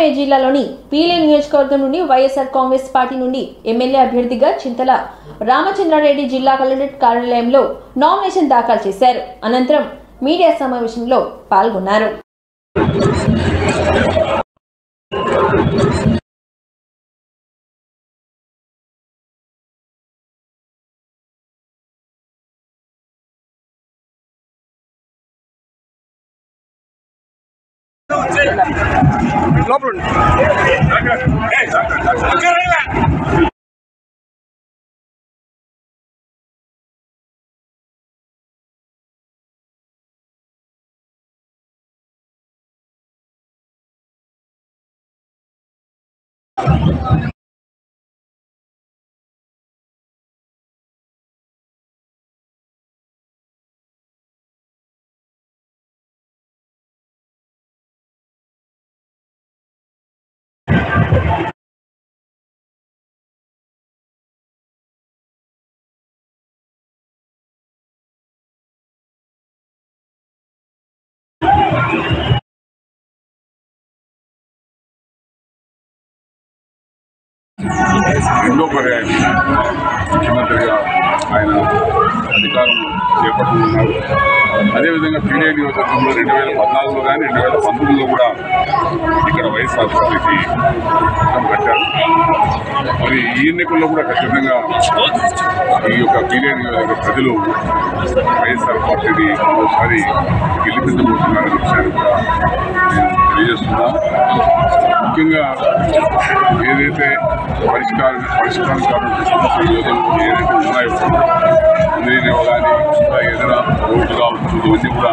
అన్నమయ్య జిల్లాలోని పీలే నియోజకవర్గం నుండి వైఎస్ఆర్ కాంగ్రెస్ పార్టీ నుండి ఎమ్మెల్యే అభ్యర్థిగా చింతల రామచంద్రారెడ్డి జిల్లా కలెక్టరేట్ కార్యాలయంలో నామినేషన్ దాఖలు చేశారు. అనంతరం మీడియా సమావేశంలో పాల్గొన్నారు. రెండో పర్యాయం ముఖ్యమంత్రిగా ఆయన అధికారం చేపట్టుకున్నారు. అదేవిధంగా పీలే నియోజకవర్గంలో 2014లో కానీ 2019లో కూడా ఇక్కడ వైఎస్ఆర్ పార్టీకి పట్టం కట్టారు. మరి ఈ ఎన్నికల్లో కూడా ఖచ్చితంగా ఈ యొక్క పీలే నియోజకవర్గ ప్రజలు వైఎస్ఆర్ పార్టీని మరోసారి గెలిపించబోతున్నారనే విషయాన్ని కూడా నేను తెలియజేస్తున్నాను. ముఖ్యంగా ఏదైతే పరిష్కారం కావాల్సిన సమస్యలు ఏదైతే ఉన్నాయో ఇంజనీరింగ్ కానీ ఇంకా ఏదైనా రోడ్డు కావచ్చు ఇవన్నీ కూడా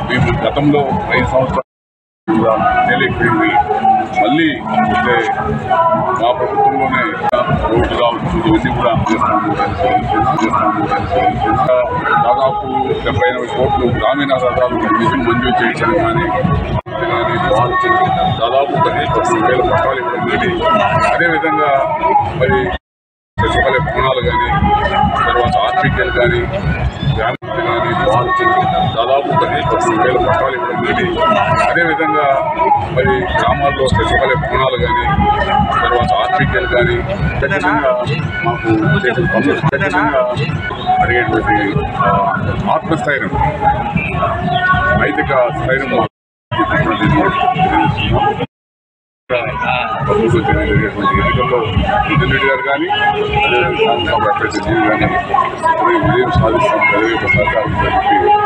మేము గతంలో 5 సంవత్సరాలు కూడా తెలియకపోయింది. మళ్ళీ అంటే మా ప్రభుత్వంలోనే రోడ్డు కావచ్చు ఇవన్నీ కూడా చేస్తాము. దాదాపు 70-80 కోట్లు గ్రామీణ రథాలు నిధులు మంజూరు చేయడం కానీ దాదాపు 10,000 పట్టాలు ఇవ్వడం కానీ అదేవిధంగా మరి సచివాలయ భవనాలు కానీ తర్వాత ఆర్పికలు కానీ కానీ దాదాపు 10,000 పట్టాలు ఇవ్వడం కానీ అదేవిధంగా మరి గ్రామాల్లో సచివాలయ భవనాలు కానీ తర్వాత ఆర్పికలు కానీ ఖచ్చితంగా మాకు చేసే పనులు ఖచ్చితంగా అడిగేటువంటి ఆత్మస్థైర్యం నైతిక స్థైర్యం ఎన్నికల్లో నితిన్ రెడ్డి గారు కానీ అదేవిధంగా అభ్యర్థి కానీ విజయం సాధిస్తాం ప్రజల యొక్క సహకారం